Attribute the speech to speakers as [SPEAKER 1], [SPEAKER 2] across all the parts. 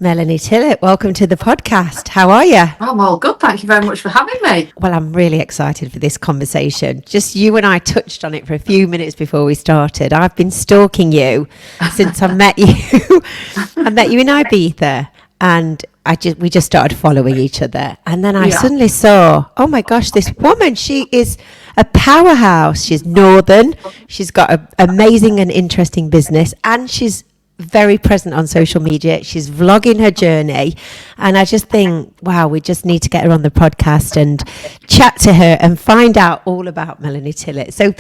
[SPEAKER 1] Melanie Tillett, welcome to the podcast. How are you?
[SPEAKER 2] I'm all good. Thank you very much for having me.
[SPEAKER 1] Well, I'm really excited for this conversation. Just you and I touched on it for a few minutes before we started. I've been stalking you since I met you. I met you in Ibiza, and we just started following each other. And then I suddenly saw, oh my gosh, this woman, she is a powerhouse. She's northern. She's got an amazing and interesting business, and she's very present on social media. She's vlogging her journey, and I just think, wow, we just need to get her on the podcast and chat to her and find out all about Melanie Tillett. So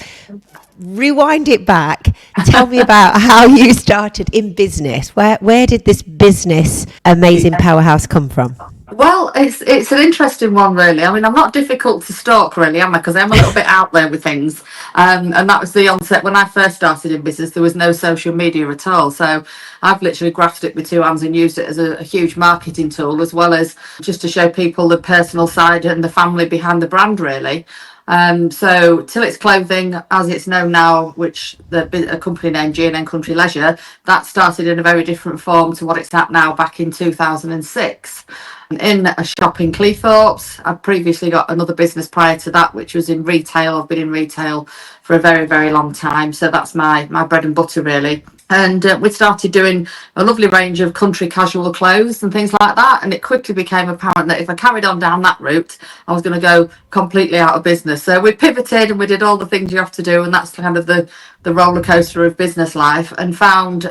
[SPEAKER 1] rewind it back. Tell me about how you started in business. Where did this business amazing powerhouse come from?
[SPEAKER 2] Well, it's an interesting one, really. I mean, I'm not difficult to stalk, really, am I? Because I'm a little bit out there with things. And that was the onset. When I first started in business, there was no social media at all. So I've literally grasped it with two hands and used it as a huge marketing tool, as well as just to show people the personal side and the family behind the brand, really. So Tilletts Clothing, as it's known now, which a company named G&N Country Leisure, that started in a very different form to what it's at now back in 2006. In a shop in Cleethorpes. I'd previously got another business prior to that, which was in retail. I've been in retail for a very, very long time. So that's my bread and butter, really. And we started doing a lovely range of country casual clothes and things like that. And it quickly became apparent that if I carried on down that route, I was going to go completely out of business. So we pivoted and we did all the things you have to do. And that's kind of the roller coaster of business life, and found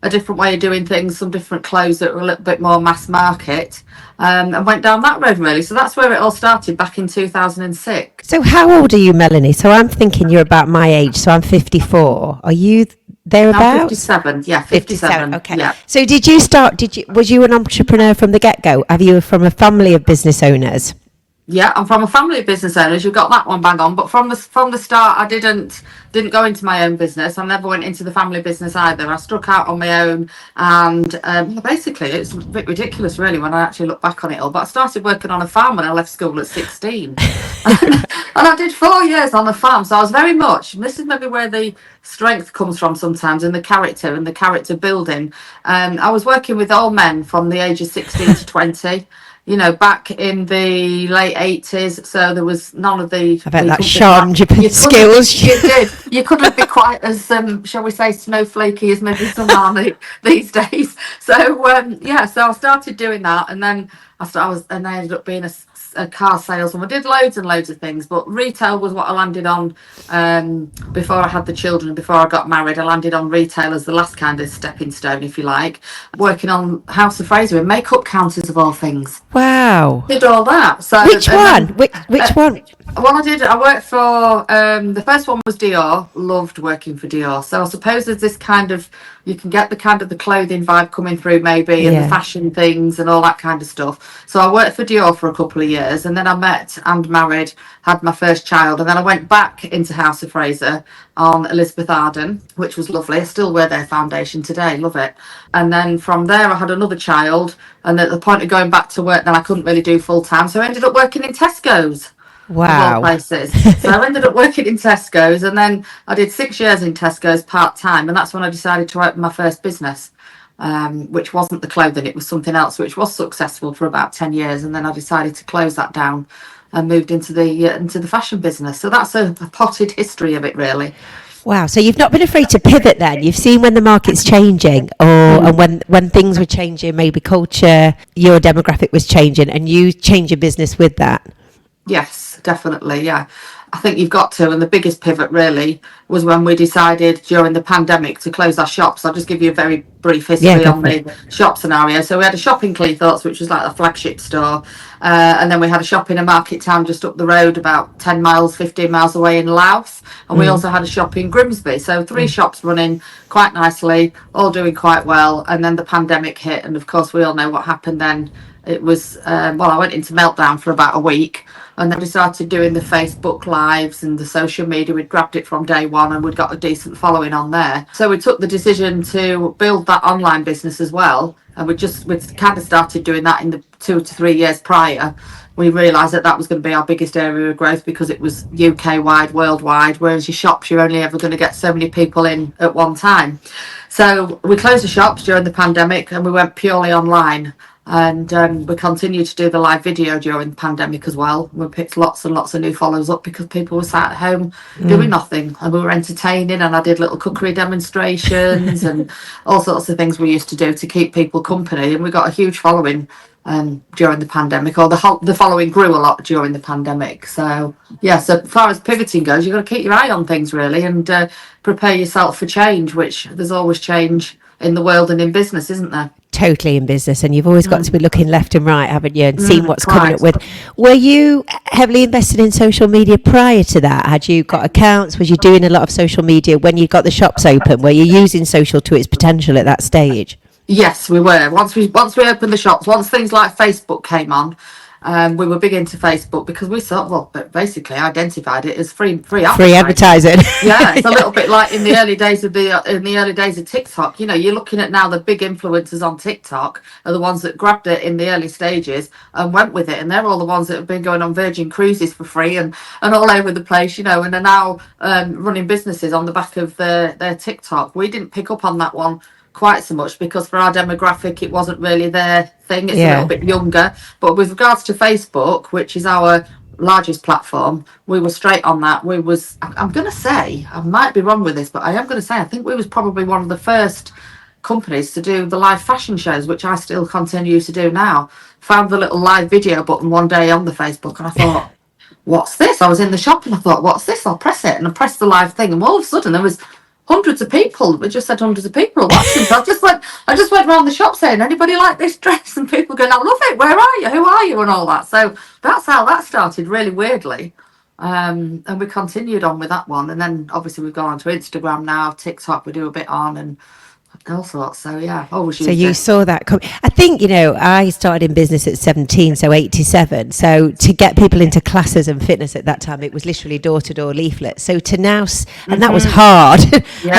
[SPEAKER 2] a different way of doing things, some different clothes that were a little bit more mass market, and went down that road, really. So that's where it all started back in 2006.
[SPEAKER 1] So how old are you, Melanie? So I'm thinking you're about my age, so I'm 54. Are you thereabouts?
[SPEAKER 2] I'm 57, yeah, 57.
[SPEAKER 1] Okay.
[SPEAKER 2] Yeah.
[SPEAKER 1] So was you an entrepreneur from the get-go? Are you from a family of business owners?
[SPEAKER 2] Yeah, I'm from a family of business owners. You've got that one bang on. But from the start, I didn't go into my own business. I never went into the family business either. I struck out on my own, and basically, it's a bit ridiculous, really, when I actually look back on it all. But I started working on a farm when I left school at 16, and I did 4 years on the farm. So I was very much. And this is maybe where the strength comes from sometimes, in the character and the character building. I was working with all men from the age of 16 to 20. You know, back in the late 80s, so there was none of the...
[SPEAKER 1] I bet that sharpened your skills.
[SPEAKER 2] You did. You couldn't be quite as, shall we say, snowflakey as maybe some are these days. So, so I started doing that, and then I ended up being a car salesman. I did loads and loads of things, but retail was what I landed on before I had the children, before I got married. I landed on retail as the last kind of stepping stone, if you like, working on House of Fraser and makeup counters of all things.
[SPEAKER 1] Wow.
[SPEAKER 2] Did all that. So
[SPEAKER 1] which one? Which one?
[SPEAKER 2] Well, I worked for, the first one was Dior. Loved working for Dior. So I suppose there's this kind of, you can get the kind of the clothing vibe coming through maybe, and the fashion things and all that kind of stuff. So I worked for Dior for a couple of years, and then I met and married, had my first child, and then I went back into House of Fraser on Elizabeth Arden, which was lovely. I still wear their foundation today, love it. And then from there I had another child, and at the point of going back to work, then I couldn't really do full time, so I ended up working in Tesco's.
[SPEAKER 1] Wow.
[SPEAKER 2] Places. So I ended up working in Tesco's, and then I did 6 years in Tesco's part-time, and that's when I decided to open my first business, which wasn't the clothing, it was something else, which was successful for about 10 years, and then I decided to close that down and moved into the fashion business. So that's a potted history of it, really.
[SPEAKER 1] Wow, so you've not been afraid to pivot then? You've seen when the market's changing, and when things were changing, maybe culture, your demographic was changing, and you change your business with that.
[SPEAKER 2] Yes, definitely, yeah. I think you've got to, and the biggest pivot really was when we decided during the pandemic to close our shops. I'll just give you a very brief history on the shop scenario. So we had a shop in Cleethorpes, which was like a flagship store, and then we had a shop in a market town just up the road, about 10 miles, 15 miles away in Louth, and we also had a shop in Grimsby. So 3 shops running quite nicely, all doing quite well, and then the pandemic hit, and of course we all know what happened then. It was, I went into meltdown for about a week, and then we started doing the Facebook Lives and the social media. We'd grabbed it from day one, and we'd got a decent following on there. So we took the decision to build that online business as well. And we kind of started doing that in the 2 to 3 years prior, we realised that that was going to be our biggest area of growth because it was UK wide, worldwide, whereas your shops, you're only ever going to get so many people in at one time. So we closed the shops during the pandemic and we went purely online. And we continued to do the live video during the pandemic as well. We picked lots and lots of new followers up because people were sat at home doing nothing, and we were entertaining, and I did little cookery demonstrations and all sorts of things we used to do to keep people company, and we got a huge following during the pandemic, or the following grew a lot during the pandemic. So yeah, so as far as pivoting goes, you've got to keep your eye on things really, and prepare yourself for change, which there's always change in the world and in business, isn't there?
[SPEAKER 1] Totally in business, and you've always got to be looking left and right, haven't you, and seeing what's
[SPEAKER 2] Right.
[SPEAKER 1] coming up with. Were you heavily invested in social media prior to that? Had you got accounts? Was you doing a lot of social media when you got the shops open? Were you using social to its potential at that stage?
[SPEAKER 2] Yes, we were. Once we opened the shops, once things like Facebook came on, we were big into Facebook because we sort of, well, basically identified it as free
[SPEAKER 1] Free
[SPEAKER 2] advertising.
[SPEAKER 1] advertising.
[SPEAKER 2] Yeah, it's a little bit like in the early days of TikTok. You know, you're looking at now the big influencers on TikTok are the ones that grabbed it in the early stages and went with it, and they're all the ones that have been going on Virgin Cruises for free and all over the place, you know, and are now running businesses on the back of their TikTok. We didn't pick up on that one quite so much because for our demographic it wasn't really their thing. It's a little bit younger, but with regards to Facebook, which is our largest platform, we were straight on that. I'm going to say, I might be wrong with this, but I am going to say I think we was probably one of the first companies to do the live fashion shows, which I still continue to do now. Found the little live video button one day on the Facebook and I thought, what's this? I was in the shop and I thought, what's this? I'll press it, and I pressed the live thing, and all of a sudden there was hundreds of people. We just said hundreds of people watching. So I just went around the shop saying, anybody like this dress? And people going, I love it. Where are you? Who are you? And all that. So that's how that started, really weirdly. And we continued on with that one. And then obviously we've gone on to Instagram now, TikTok we do a bit on, and all sorts. So yeah, always
[SPEAKER 1] So you saw that come. I think, you know, I started in business at 17, so 87. So to get people into classes and fitness at that time, it was literally door-to-door leaflets. So to now, and that was hard.
[SPEAKER 2] Yeah,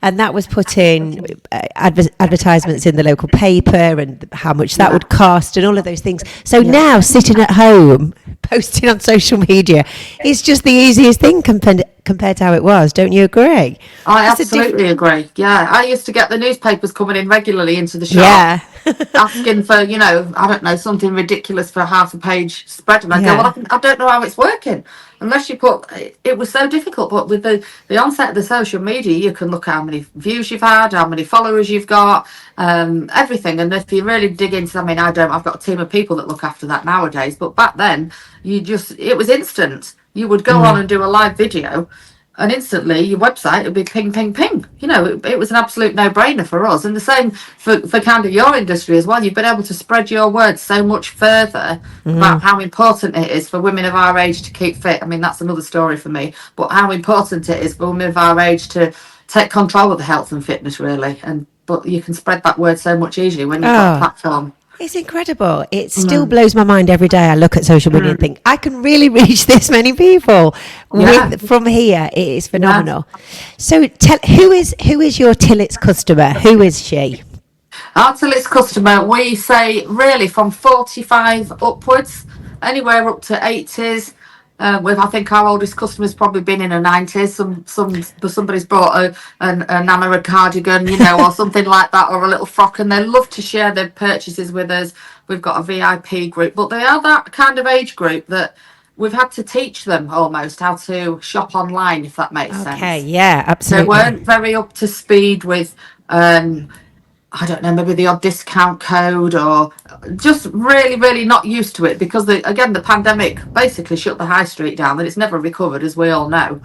[SPEAKER 1] and that was putting advertisements in the local paper and how much that would cost and all of those things. So now sitting at home, posting on social media, is just the easiest thing compared to how it was. Don't you agree?
[SPEAKER 2] I absolutely agree. Yeah, I used to get the newspapers coming in regularly into the shop.
[SPEAKER 1] Yeah.
[SPEAKER 2] Asking for, you know, I don't know, something ridiculous for a half a page spread, and I go, well, I don't know how it's working unless you put. It was so difficult, but with the onset of the social media, you can look at how many views you've had, how many followers you've got, everything. And if you really dig into, I mean, I've got a team of people that look after that nowadays, but back then it was instant. You would go on and do a live video, and instantly your website would be ping, ping, ping. You know, it was an absolute no-brainer for us. And the same for kind of your industry as well. You've been able to spread your word so much further about how important it is for women of our age to keep fit. I mean, that's another story for me. But how important it is for women of our age to take control of the health and fitness, really. But you can spread that word so much easier when you've got a platform.
[SPEAKER 1] It's incredible. It still blows my mind every day. I look at social media and think, I can really reach this many people from here. It is phenomenal. So who is your Tilletts customer? Who is she?
[SPEAKER 2] Our Tilletts customer, we say really from 45 upwards, anywhere up to 80s. I think our oldest customer's probably been in her 90s. Somebody's brought a nana a cardigan, you know, or something like that, or a little frock, and they love to share their purchases with us. We've got a VIP group, but they are that kind of age group that we've had to teach them almost how to shop online, if that makes sense.
[SPEAKER 1] Okay, yeah, absolutely.
[SPEAKER 2] They weren't very up to speed with I don't know, maybe the odd discount code, or just really, really not used to it because, the pandemic basically shut the high street down and it's never recovered, as we all know.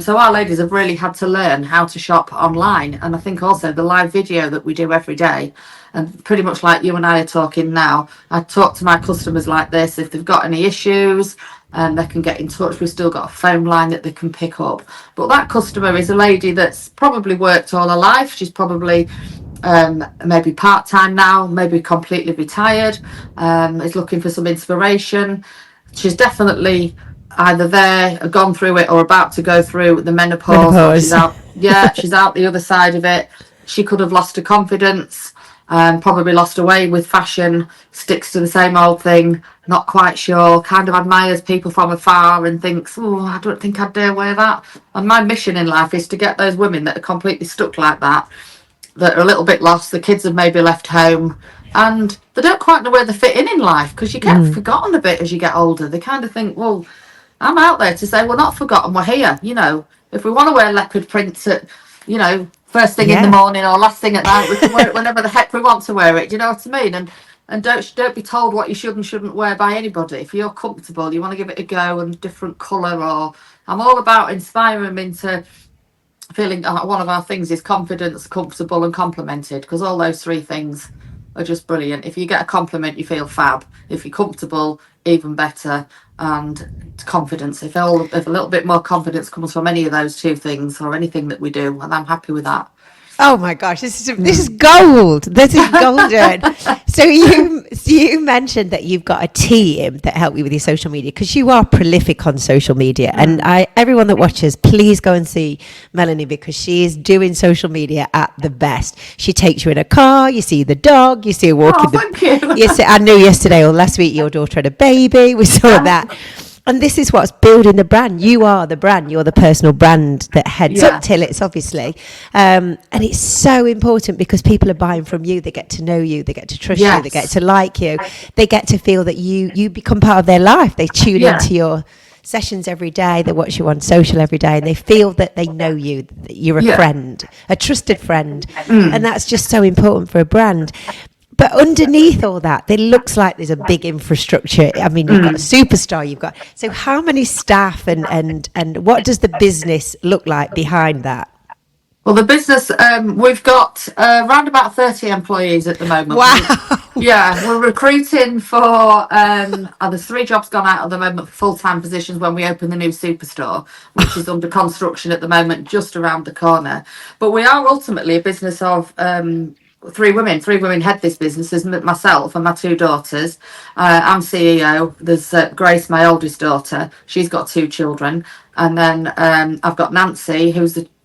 [SPEAKER 2] So our ladies have really had to learn how to shop online. And I think also the live video that we do every day, and pretty much like you and I are talking now, I talk to my customers like this. If they've got any issues, they can get in touch. We've still got a phone line that they can pick up. But that customer is a lady that's probably worked all her life. She's probably maybe part-time now, maybe completely retired, is looking for some inspiration. She's definitely either there, gone through it, or about to go through the menopause. She's out the other side of it. She could have lost her confidence. probably lost her way with fashion, sticks to the same old thing, not quite sure, kind of admires people from afar and thinks, oh, I don't think I'd dare wear that. And my mission in life is to get those women that are completely stuck like that are a little bit lost, the kids have maybe left home, and they don't quite know where they fit in life, because you get forgotten a bit as you get older. They kind of think, well, I'm out there to say we're not forgotten, we're here. If we want to wear leopard prints at, first thing in the morning or last thing at night, we can wear it whenever the heck we want to wear it. Do you know what I mean? And don't be told what you should and shouldn't wear by anybody. If you're comfortable, you want to give it a go, and different colour, or I'm all about inspiring them into feeling. One of our things is confidence, comfortable and complimented, because all those three things are just brilliant. If you get a compliment, you feel fab. If you're comfortable, even better. And confidence, if a little bit more confidence comes from any of those two things, or anything that we do, and I'm happy with that.
[SPEAKER 1] Oh my gosh, this is gold. This is golden. So you mentioned that you've got a team that help you with your social media, because you are prolific on social media. And everyone that watches, please go and see Melanie, because she is doing social media at the best. She takes you in a car, you see the dog, you see her walking.
[SPEAKER 2] Thank you.
[SPEAKER 1] Yes, I knew yesterday or last week your daughter had a baby. We saw that. And this is what's building the brand. You are the brand. You're the personal brand that heads up Tilletts, obviously. And it's so important, because people are buying from you. They get to know you. They get to trust you. They get to like you. They get to feel that you become part of their life. They tune into your sessions every day. They watch you on social every day, and they feel that they know you, that you're a friend, a trusted friend. And that's just so important for a brand. But underneath all that, it looks like there's a big infrastructure. I mean, you've got a superstar, so how many staff and what does the business look like behind that?
[SPEAKER 2] Well, the business, we've got around about 30 employees at the moment.
[SPEAKER 1] Wow.
[SPEAKER 2] We're recruiting for, there's 3 jobs gone out at the moment for full-time positions when we open the new superstore, which is under construction at the moment, just around the corner. But we are ultimately a business of 3 women. 3 women head this business. There's myself and my 2 daughters. I'm CEO. There's Grace, my oldest daughter. She's got 2 children. And then I've got Nancy,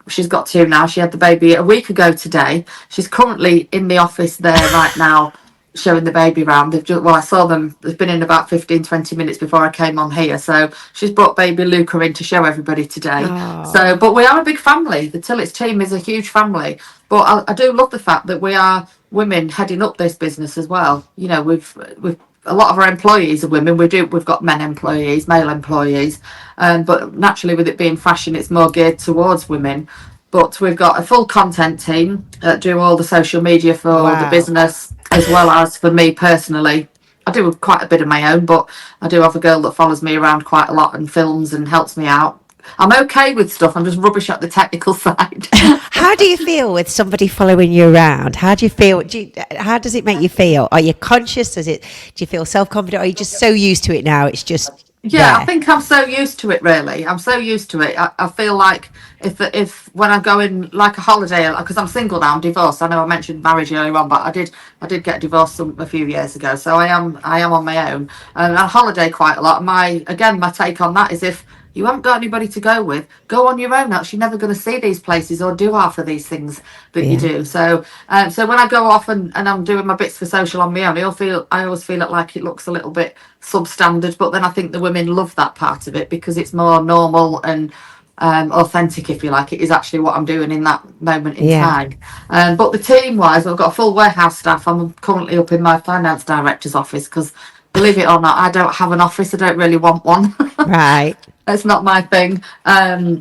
[SPEAKER 2] she's got 2 now. She had the baby a week ago today. She's currently in the office there right now, showing the baby around. I saw them. They've been in about 15-20 minutes before I came on here. So she's brought baby Luca in to show everybody today.
[SPEAKER 1] Oh.
[SPEAKER 2] But we are a big family. The Tilletts team is a huge family. But I do love the fact that we are women heading up this business as well. We've a lot of our employees are women. We've got male employees, but naturally, with it being fashion, it's more geared towards women. But we've got a full content team that do all the social media for the business, as well as for me personally. I do quite a bit of my own, but I do have a girl that follows me around quite a lot and films and helps me out. I'm okay with stuff. I'm just rubbish at the technical side.
[SPEAKER 1] How do you feel with somebody following you around? How do you feel? How does it make you feel? Are you conscious? Do you feel self-confident? Or are you just so used to it now? It's just
[SPEAKER 2] I think I'm so used to it, really. I'm so used to it. I feel like if when I go in like a holiday, because I'm single now, I'm divorced. I know I mentioned marriage earlier on, but I did get divorced a few years ago, so I am on my own, and I holiday quite a lot. My take on that is, if you haven't got anybody to go with, go on your own. Actually, you're never going to see these places or do half of these things that you do. So when I go off and I'm doing my bits for social on my own, I always feel like it looks a little bit substandard. But then I think the women love that part of it, because it's more normal and authentic, if you like. It is actually what I'm doing in that moment in time. But the team wise, I've got a full warehouse staff. I'm currently up in my finance director's office, because believe it or not, I don't have an office. I don't really want one.
[SPEAKER 1] right.
[SPEAKER 2] It's not my thing.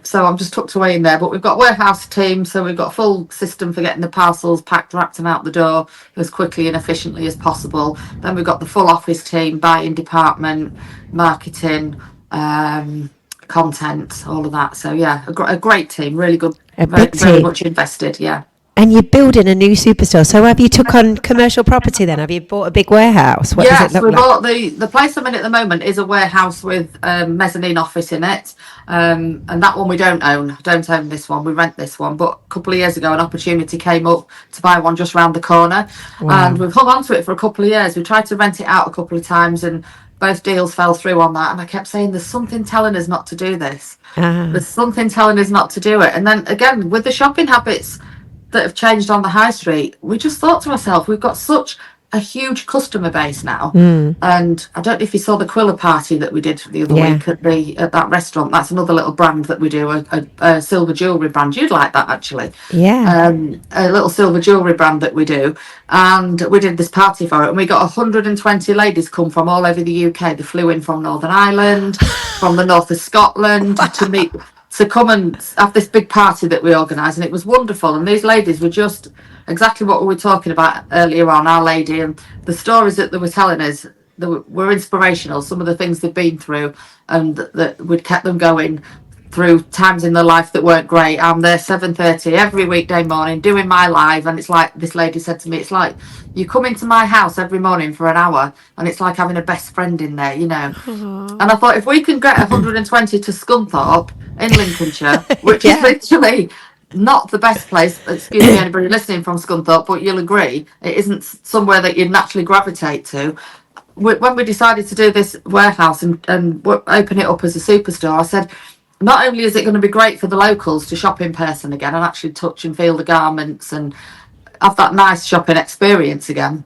[SPEAKER 2] So I'm just tucked away in there. But we've got a warehouse team, so we've got a full system for getting the parcels packed, wrapped and out the door as quickly and efficiently as possible. Then we've got the full office team, buying department, marketing, content, all of that. So a great team, really good, very much invested.
[SPEAKER 1] And you're building a new superstore. So have you took on commercial property then? Have you bought a big warehouse? What does it look like?
[SPEAKER 2] Bought the place I'm in at the moment is a warehouse with mezzanine office in it. And that one we don't own. Don't own this one. We rent this one. But a couple of years ago, an opportunity came up to buy one just round the corner. Wow. And we've hung on to it for a couple of years. We tried to rent it out a couple of times, and both deals fell through on that. And I kept saying, there's something telling us not to do this. There's something telling us not to do it. And then again, with the shopping habits that have changed on the high street, we just thought to ourselves, we've got such a huge customer base now. And I don't know if you saw the Quiller party that we did the other
[SPEAKER 1] Yeah.
[SPEAKER 2] week at that restaurant. That's another little brand that we do, a silver jewellery brand. You'd like that, actually.
[SPEAKER 1] Yeah.
[SPEAKER 2] A little silver jewellery brand that we do. And we did this party for it, and we got 120 ladies come from all over the UK. They flew in from Northern Ireland, from the north of Scotland to come and have this big party that we organised, and it was wonderful. And these ladies were just exactly what we were talking about earlier on, Our Lady, and the stories that they were telling us were inspirational. Some of the things they've been through, and that we'd kept them going through times in their life that weren't great. I'm there 7:30 every weekday morning doing my live, and it's like this lady said to me, it's like you come into my house every morning for an hour, and it's like having a best friend in there, you know. And I thought, if we can get 120 to Scunthorpe in Lincolnshire, which is literally not the best place, excuse me, anybody listening from Scunthorpe, but you'll agree it isn't somewhere that you'd naturally gravitate to. When we decided to do this warehouse and open it up as a superstore, I said, not only is it going to be great for the locals to shop in person again and actually touch and feel the garments and have that nice shopping experience again.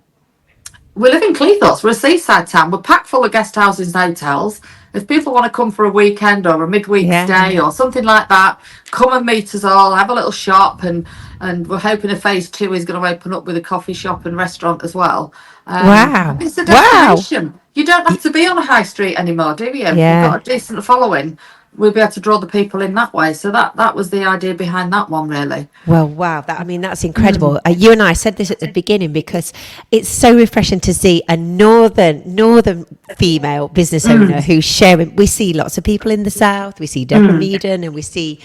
[SPEAKER 2] We live in Cleethorpes, we're a seaside town, we're packed full of guest houses and hotels. If people want to come for a weekend or a midweek stay or something like that, come and meet us all, have a little shop, and we're hoping a phase 2 is going to open up with a coffee shop and restaurant as well.
[SPEAKER 1] Wow.
[SPEAKER 2] It's a destination. You don't have to be on a high street anymore, do you? If you've got a decent following, we'll be able to draw the people in that way. So that was the idea behind that one, really.
[SPEAKER 1] Well, wow. That's incredible. You and I said this at the beginning because it's so refreshing to see a northern female business owner who's sharing. We see lots of people in the south. We see Deborah Meaden, and we see,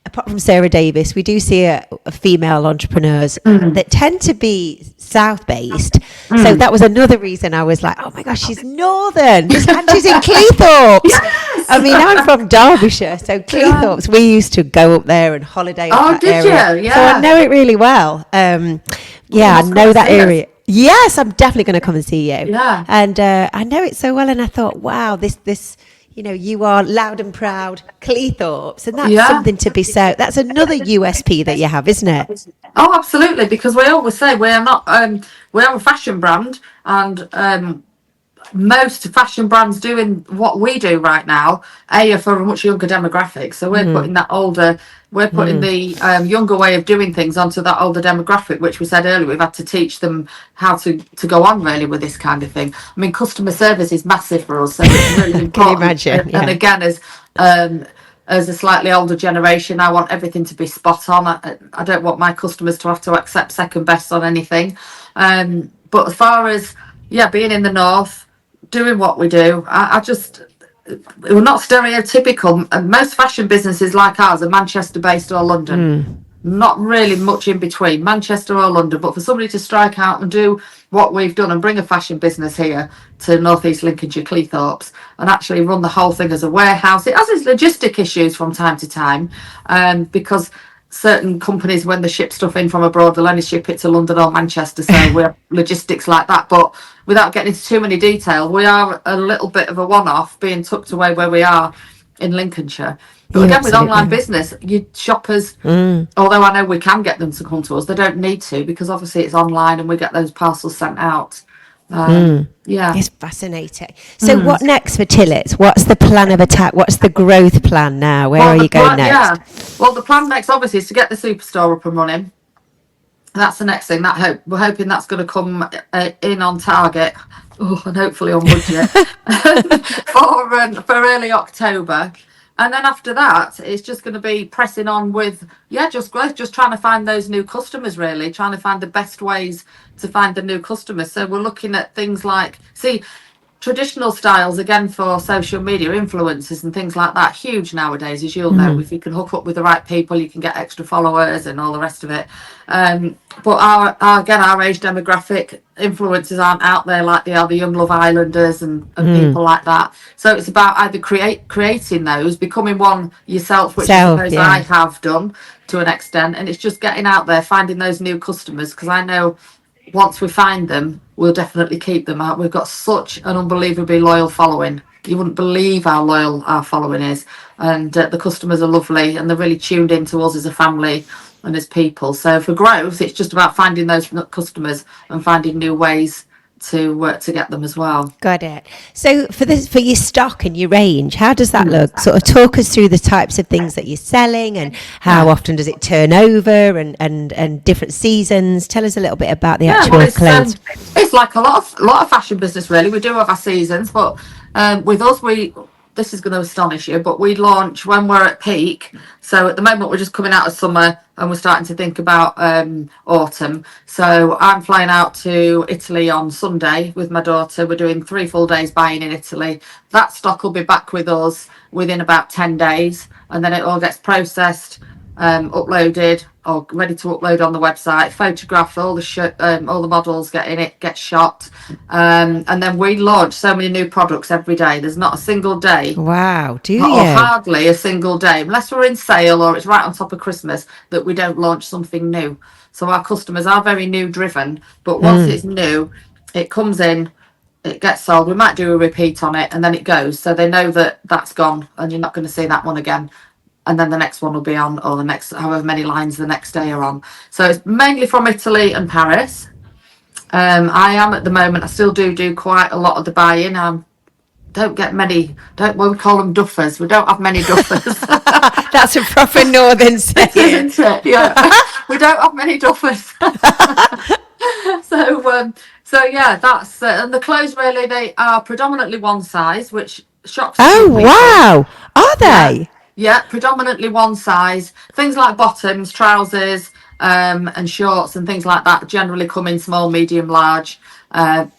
[SPEAKER 1] apart from Sarah Davis, we do see a female entrepreneurs that tend to be south-based. So that was another reason I was like, oh my gosh, she's northern. And she's in Cleethorpes.
[SPEAKER 2] Yes.
[SPEAKER 1] I mean, I'm from Derbyshire, so Cleethorpes, we used to go up there and holiday up that area.
[SPEAKER 2] You? Yeah.
[SPEAKER 1] So I know it really well. I know that area. Yes, I'm definitely going to come and see you.
[SPEAKER 2] Yeah.
[SPEAKER 1] And I know it so well, and I thought, wow, this you know, you are loud and proud Cleethorpes, and that's something to be said. That's another USP that you have, isn't it?
[SPEAKER 2] Oh, absolutely, because we always say we are not, we are a fashion brand, and most fashion brands doing what we do right now are for a much younger demographic. So we're putting the younger way of doing things onto that older demographic, which we said earlier, we've had to teach them how to go on really with this kind of thing. I mean, customer service is massive for us, so it's really important.
[SPEAKER 1] Can you imagine?
[SPEAKER 2] And again, as a slightly older generation, I want everything to be spot on. I don't want my customers to have to accept second best on anything. But as far as being in the north, doing what we do, we're not stereotypical. And most fashion businesses like ours are Manchester based or London. Not really much in between, Manchester or London. But for somebody to strike out and do what we've done and bring a fashion business here to North East Lincolnshire, Cleethorpes, and actually run the whole thing as a warehouse, it has its logistic issues from time to time, because certain companies, when they ship stuff in from abroad, they'll only ship it to London or Manchester, so we're logistics like that. But without getting into too many detail, we are a little bit of a one-off, being tucked away where we are in Lincolnshire. But again, with online business, shoppers, although I know we can get them to come to us, they don't need to, because obviously it's online and we get those parcels sent out. It's
[SPEAKER 1] fascinating. So what next for Tilletts? What's the plan of attack? What's the growth plan now? Where are you going next?
[SPEAKER 2] Well, the plan next obviously is to get the superstore up and running. That's the next thing. We're hoping that's going to come in on target, and hopefully on budget for early October. And then after that, it's just going to be pressing on with, just growth, just trying to find those new customers, really, trying to find the best ways to find the new customers. So we're looking at things like, traditional styles, again, for social media influencers and things like that, huge nowadays, as you'll know. If you can hook up with the right people, you can get extra followers and all the rest of it. But our age demographic influencers aren't out there like they are the young Love Islanders and people like that. So it's about either creating those, becoming one yourself, which I suppose I have done to an extent, and it's just getting out there, finding those new customers, because I know once we find them, we'll definitely keep them out. We've got such an unbelievably loyal following. You wouldn't believe how loyal our following is. And the customers are lovely, and they're really tuned into us as a family and as people. So for growth, it's just about finding those customers and finding new ways to get them as well.
[SPEAKER 1] Got it. So for your stock and your range, how does that look? Sort of talk us through the types of things that you're selling, and how often does it turn over, and different seasons. Tell us a little bit about the actual clothes.
[SPEAKER 2] It's like a lot of fashion business, really. We do have our seasons, but with us, this is going to astonish you, but we launch when we're at peak. So at the moment, we're just coming out of summer and we're starting to think about autumn. So I'm flying out to Italy on Sunday with my daughter. We're doing 3 full days buying in Italy. That stock will be back with us within about 10 days, and then it all gets processed, uploaded or ready to upload on the website, photographed, all the models get in it, get shot, and then we launch so many new products every day. There's not a single day,
[SPEAKER 1] Wow, do you?
[SPEAKER 2] or hardly a single day, unless we're in sale or it's right on top of Christmas, that we don't launch something new. So our customers are very new driven, but once it's new, it comes in, it gets sold. We might do a repeat on it and then it goes, so they know that that's gone and you're not going to see that one again, and then the next one will be on, or the next however many lines the next day are on. So it's mainly from Italy and Paris. I am at the moment, I still do quite a lot of the buying. Don't get many, we call them duffers. We don't have many duffers.
[SPEAKER 1] That's a proper northern saying.
[SPEAKER 2] Isn't it? Yeah. We don't have many duffers. So yeah, that's and the clothes, really, they are predominantly one size, which shocks people.
[SPEAKER 1] Wow, are they?
[SPEAKER 2] Yeah, predominantly one size. Things like bottoms, trousers, and shorts and things like that generally come in small, medium, large.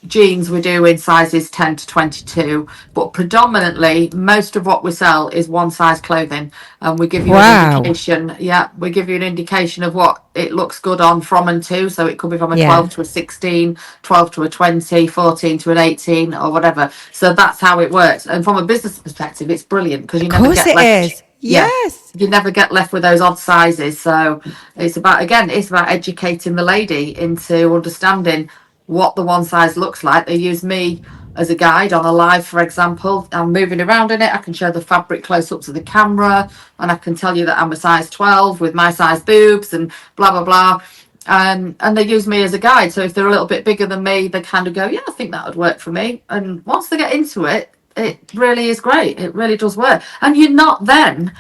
[SPEAKER 2] Jeans we do in sizes 10 to 22, but predominantly most of what we sell is one size clothing, and we give you an indication. Yeah, we give you an indication of what it looks good on from and to. So it could be from a 12 to a 16, 12 to a 20, 14 to an 18, or whatever. So that's how it works. And from a business perspective, it's brilliant because you never get left.
[SPEAKER 1] Yes,
[SPEAKER 2] you never get left with those odd sizes. So it's about educating the lady into understanding what the one size looks like. They use me as a guide on a live, for example. I'm moving around in it. I can show the fabric close up to the camera, and I can tell you that I'm a size 12 with my size boobs and blah blah blah. And they use me as a guide. So if they're a little bit bigger than me, they kind of go, yeah, I think that would work for me. And once they get into it, it really is great. It really does work. And you're not then,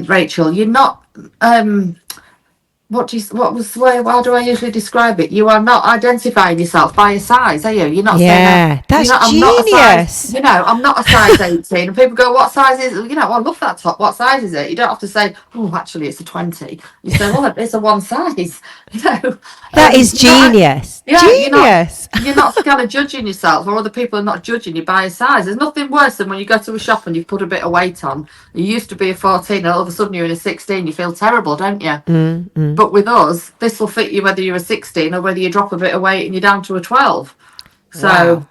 [SPEAKER 2] Rachel, you're not how do I usually describe it? You are not identifying yourself by a size, are you? You're not saying
[SPEAKER 1] that's
[SPEAKER 2] I'm
[SPEAKER 1] genius.
[SPEAKER 2] Not a size, I'm not a size 18. And people go, what size is it? I love that top. What size is it? You don't have to say, oh, actually it's a 20. You say, well, it's a one size.
[SPEAKER 1] That is genius. Genius.
[SPEAKER 2] You're not kind of judging yourself, or other people are not judging you by a size. There's nothing worse than when you go to a shop and you've put a bit of weight on. You used to be a 14 and all of a sudden you're in a 16. You feel terrible, don't you?
[SPEAKER 1] Mm-hmm.
[SPEAKER 2] But with us, this will fit you whether you're a 16 or whether you drop a bit of weight and you're down to a 12. So
[SPEAKER 1] wow.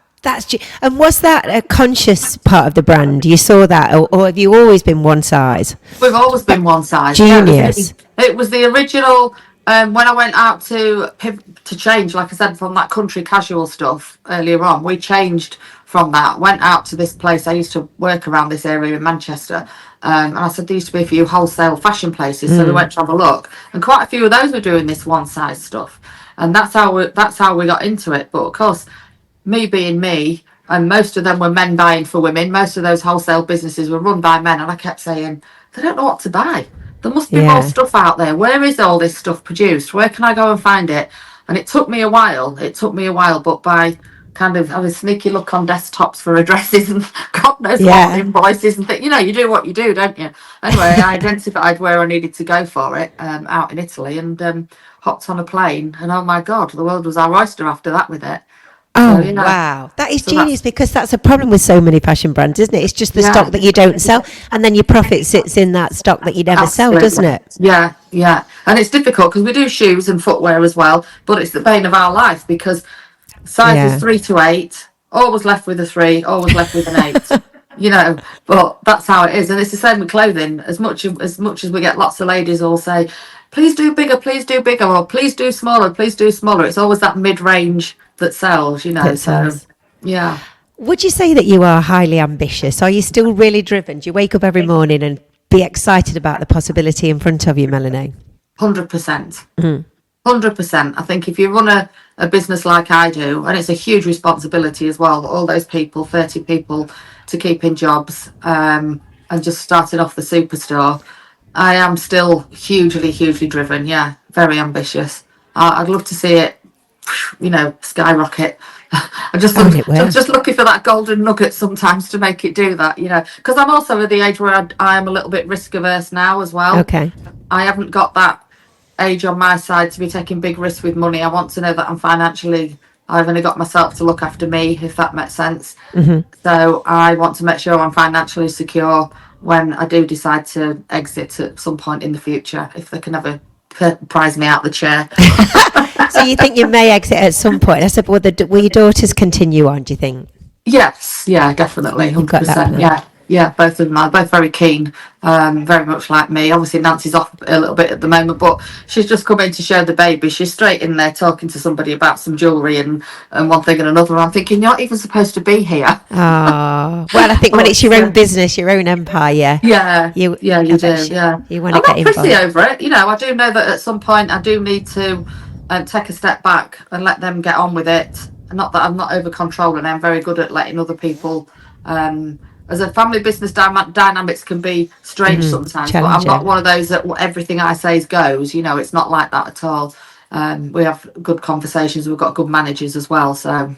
[SPEAKER 1] And was that a conscious part of the brand? You saw that, or have you always been one size?
[SPEAKER 2] We've always been one size.
[SPEAKER 1] Genius.
[SPEAKER 2] Yeah, it was the original. When I went out to change, like I said, from that country casual stuff earlier on, we changed from that. Went out to this place. I used to work around this area in Manchester. And I said there used to be a few wholesale fashion places, so we went to have a look, and quite a few of those were doing this one size stuff, and that's how we got into it. But of course, me being me, and most of them were men buying for women. Most of those wholesale businesses were run by men, and I kept saying, they don't know what to buy. There must be more stuff out there. Where is all this stuff produced? Where can I go and find it? And it took me a while, but by kind of have a sneaky look on desktops for addresses and God knows what invoices and things. You do what you do, don't you? Anyway, I identified where I needed to go for it out in Italy, and hopped on a plane, and oh my God, the world was our oyster after that with it.
[SPEAKER 1] Oh, so, wow. That is genius, because that's a problem with so many fashion brands, isn't it? It's just the stock that you don't sell, and then your profit sits in that stock that you never sell, doesn't it?
[SPEAKER 2] Yeah. And it's difficult because we do shoes and footwear as well, but it's the bane of our life because sizes 3 to 8, always left with a 3, always left with an 8. But that's how it is, and it's the same with clothing. As much as we get lots of ladies all say, please do bigger, or please do smaller, please do smaller. It's always that mid-range that sells,
[SPEAKER 1] That
[SPEAKER 2] so
[SPEAKER 1] sells.
[SPEAKER 2] yeah.
[SPEAKER 1] Would you say that you are highly ambitious? Are you still really driven? Do you wake up every morning and be excited about the possibility in front of you, Melanie?
[SPEAKER 2] 100%. 100%. I think if you run a business like I do, and it's a huge responsibility as well, all those people, 30 people to keep in jobs, and just starting off the superstore, I am still hugely, hugely driven. Yeah, very ambitious. I'd love to see it, skyrocket.
[SPEAKER 1] Oh, and it
[SPEAKER 2] I'm
[SPEAKER 1] will.
[SPEAKER 2] just looking for that golden nugget sometimes to make it do that, because I'm also at the age where I am a little bit risk averse now as well.
[SPEAKER 1] Okay.
[SPEAKER 2] I haven't got that age on my side to be taking big risks with money. I want to know that I've only got myself to look after me, if that makes sense. So I want to make sure I'm financially secure when I do decide to exit at some point in the future, if they can ever prize me out the chair.
[SPEAKER 1] So you think you may exit at some point? I said, will your daughters continue on, do you think?
[SPEAKER 2] Yes, yeah, definitely,
[SPEAKER 1] You've got that
[SPEAKER 2] 100%.
[SPEAKER 1] plan.
[SPEAKER 2] Yeah, yeah, both of them are both very keen, very much like me. Obviously, Nancy's off a little bit at the moment, but she's just come in to show the baby. She's straight in there talking to somebody about some jewellery and one thing and another. I'm thinking, you're not even supposed to be here.
[SPEAKER 1] Oh, well, I think when it's
[SPEAKER 2] But
[SPEAKER 1] your own business, your own empire,
[SPEAKER 2] yeah,
[SPEAKER 1] you,
[SPEAKER 2] yeah,
[SPEAKER 1] I
[SPEAKER 2] you
[SPEAKER 1] bet
[SPEAKER 2] do. Yeah,
[SPEAKER 1] you want to
[SPEAKER 2] I'm
[SPEAKER 1] get
[SPEAKER 2] not prissy
[SPEAKER 1] involved.
[SPEAKER 2] over it. I do know that at some point I do need to take a step back and let them get on with it. Not that I'm not over controlling. I'm very good at letting other people. Um, as a family business, dynamics can be strange sometimes, but I'm not
[SPEAKER 1] Challenging.
[SPEAKER 2] one of those that everything I say goes. It's not like that at all. We have good conversations. We've got good managers as well. So,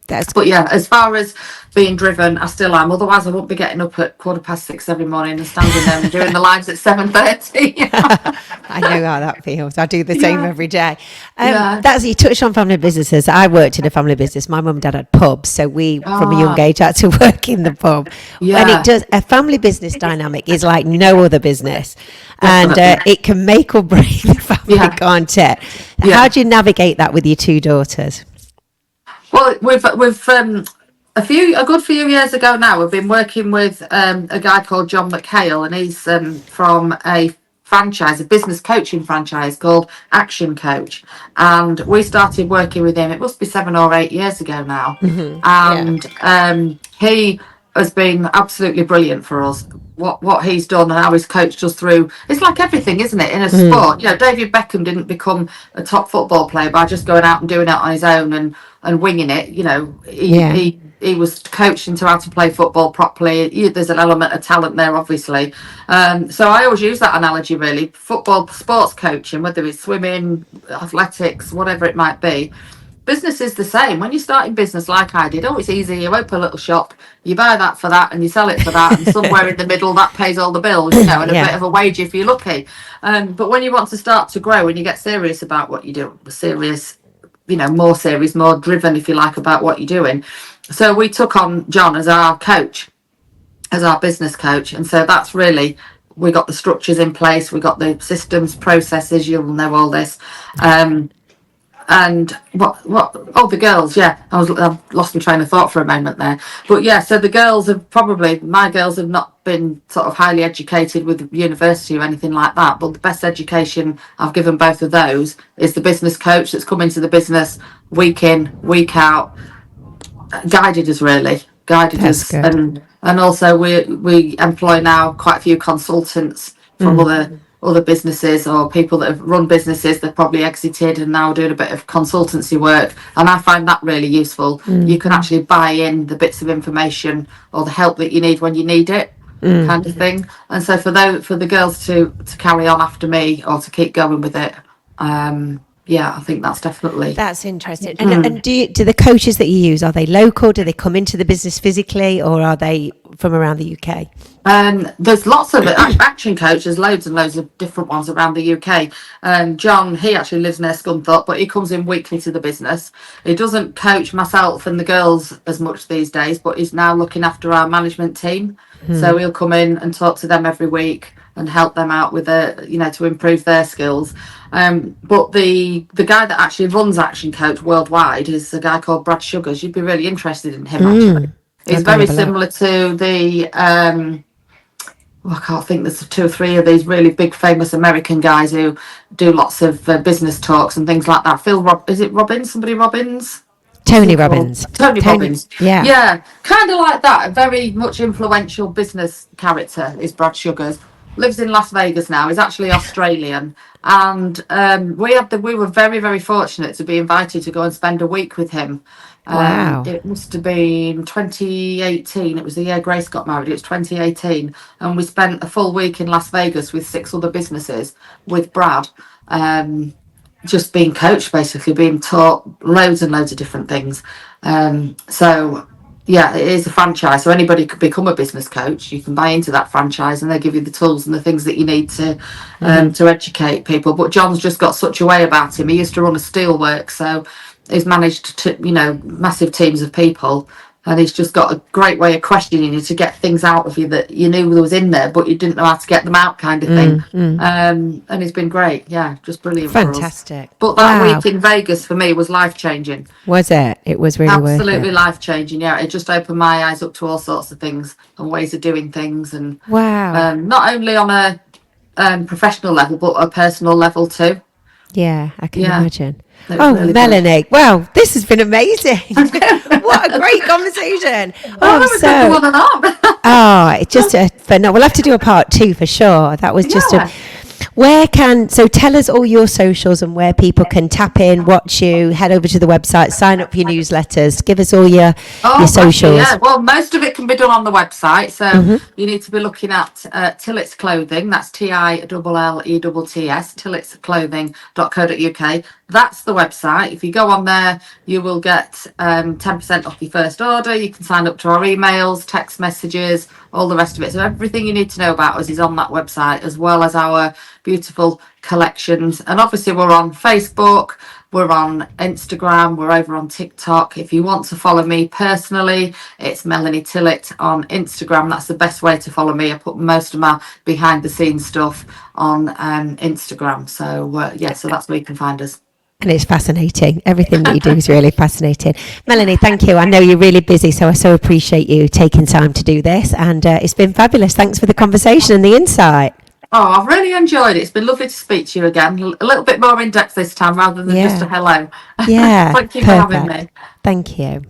[SPEAKER 1] That's
[SPEAKER 2] but yeah, as far as being driven, I still am. Otherwise, I won't be getting up at 6:15 every morning and standing there and doing the lines at 7:30.
[SPEAKER 1] I know how that feels. I do the same
[SPEAKER 2] Yeah,
[SPEAKER 1] every day.
[SPEAKER 2] yeah.
[SPEAKER 1] That's you touched on family businesses. I worked in a family business. My mum and dad had pubs, so we, from a young
[SPEAKER 2] Ah,
[SPEAKER 1] age, had to work in the pub. And it
[SPEAKER 2] yeah,
[SPEAKER 1] does. A family business dynamic is like no other business, and
[SPEAKER 2] definitely.
[SPEAKER 1] it can make or break the family,
[SPEAKER 2] Yeah,
[SPEAKER 1] can't it? How
[SPEAKER 2] yeah.
[SPEAKER 1] do you navigate that with your two daughters?
[SPEAKER 2] Well, we've a good few years ago now, we've been working with a guy called John McHale, and he's from a business coaching franchise called Action Coach, and we started working with him. It must be 7 or 8 years ago now,
[SPEAKER 1] Yeah.
[SPEAKER 2] and he has been absolutely brilliant for us. What he's done and how he's coached us through, it's like everything, isn't it, in a sport? David Beckham didn't become a top football player by just going out and doing it on his own and winging it. He
[SPEAKER 1] Yeah.
[SPEAKER 2] he was coached into how to play football properly. There's an element of talent there, obviously. So I always use that analogy, really. Football, sports coaching, whether it's swimming, athletics, whatever it might be. Business is the same. When you start in business like I did, it's easy. You open a little shop, you buy that for that, and you sell it for that, and somewhere in the middle that pays all the bills, and a
[SPEAKER 1] Yeah.
[SPEAKER 2] bit of a wage if you're lucky. But when you want to start to grow and you get serious about what you do, more serious, more driven, if you like, about what you're doing. So we took on John as our coach, as our business coach, and so that's really, we got the structures in place, we got the systems, processes. You'll know all this. And the girls, yeah, I've lost my train of thought for a moment there, but yeah, so my girls have not been sort of highly educated with university or anything like that, but the best education I've given both of those is the business coach that's come into the business week in, week out, guided
[SPEAKER 1] That's
[SPEAKER 2] us,
[SPEAKER 1] good.
[SPEAKER 2] and also we employ now quite a few consultants from other businesses, or people that have run businesses that probably exited and now doing a bit of consultancy work, and I find that really useful. You can actually buy in the bits of information or the help that you need when you need it, kind of thing. And so for the girls to carry on after me or to keep going with it, yeah, I think that's definitely.
[SPEAKER 1] That's interesting. And do the coaches that you use, are they local? Do they come into the business physically, or are they from around the UK?
[SPEAKER 2] There's lots of action coaches, loads and loads of different ones around the UK. John, he actually lives near Scunthorpe, but he comes in weekly to the business. He doesn't coach myself and the girls as much these days, but he's now looking after our management team. So he'll come in and talk to them every week and help them out with to improve their skills. But the guy that actually runs Action Coach worldwide is a guy called Brad Sugars. You'd be really interested in him, actually. It's
[SPEAKER 1] I'm gonna
[SPEAKER 2] very
[SPEAKER 1] have a look.
[SPEAKER 2] similar to the I can't think, there's two or three of these really big famous American guys who do lots of business talks and things like that. Is it Robbins? Somebody Robbins? What's he
[SPEAKER 1] Tony
[SPEAKER 2] called?
[SPEAKER 1] Robbins.
[SPEAKER 2] Tony
[SPEAKER 1] Tony.
[SPEAKER 2] Robbins.
[SPEAKER 1] Yeah.
[SPEAKER 2] Yeah, kind of like that. A very much influential business character is Brad Sugars. Lives in Las Vegas now. He's actually Australian, and we were very very fortunate to be invited to go and spend a week with him.
[SPEAKER 1] Wow.
[SPEAKER 2] It must have been 2018. It was the year Grace got married. It was 2018, and we spent a full week in Las Vegas with 6 other businesses with Brad. Just being coached, basically being taught loads and loads of different things. So yeah, it is a franchise, so anybody could become a business coach. You can buy into that franchise and they give you the tools and the things that you need to educate people. But John's just got such a way about him. He used to run a steelworks, so he's managed to, massive teams of people, and he's just got a great way of questioning you to get things out of you that you knew was in there but you didn't know how to get them out, kind of thing. And he's been great. Yeah, just brilliant for us.
[SPEAKER 1] Fantastic.
[SPEAKER 2] But that week in Vegas for me was life changing.
[SPEAKER 1] Was it? It was really
[SPEAKER 2] Absolutely
[SPEAKER 1] worth
[SPEAKER 2] life changing. Yeah, it just opened my eyes up to all sorts of things and ways of doing things, and
[SPEAKER 1] it. Wow.
[SPEAKER 2] not only on a professional level but a personal level too.
[SPEAKER 1] Yeah, I can imagine.
[SPEAKER 2] Oh, really
[SPEAKER 1] Melanie. Good. Wow, this has been amazing. What a great conversation. It's just no, we'll have to do a part 2 for sure. That was just so tell us all your socials and where people can tap in, watch you, head over to the website, sign up for your newsletters, give us all your socials.
[SPEAKER 2] Yeah, well, most of it can be done on the website, so you need to be looking at Tilletts Clothing. That's Tilletts, tillettsclothing.co.uk. That's the website. If you go on there, you will get 10% off your first order. You can sign up to our emails, text messages, all the rest of it. So everything you need to know about us is on that website, as well as our beautiful collections. And obviously we're on Facebook, we're on Instagram, we're over on TikTok. If you want to follow me personally, it's Melanie Tillett on Instagram. That's the best way to follow me. I put most of my behind the scenes stuff on Instagram. So so that's where you can find us.
[SPEAKER 1] And it's fascinating. Everything that you do is really fascinating. Melanie, thank you. I know you're really busy, so I so appreciate you taking time to do this. And it's been fabulous. Thanks for the conversation and the insight.
[SPEAKER 2] Oh, I've really enjoyed it. It's been lovely to speak to you again. A little bit more in depth this time rather than just a hello.
[SPEAKER 1] Yeah.
[SPEAKER 2] Thank you for having me.
[SPEAKER 1] Thank you.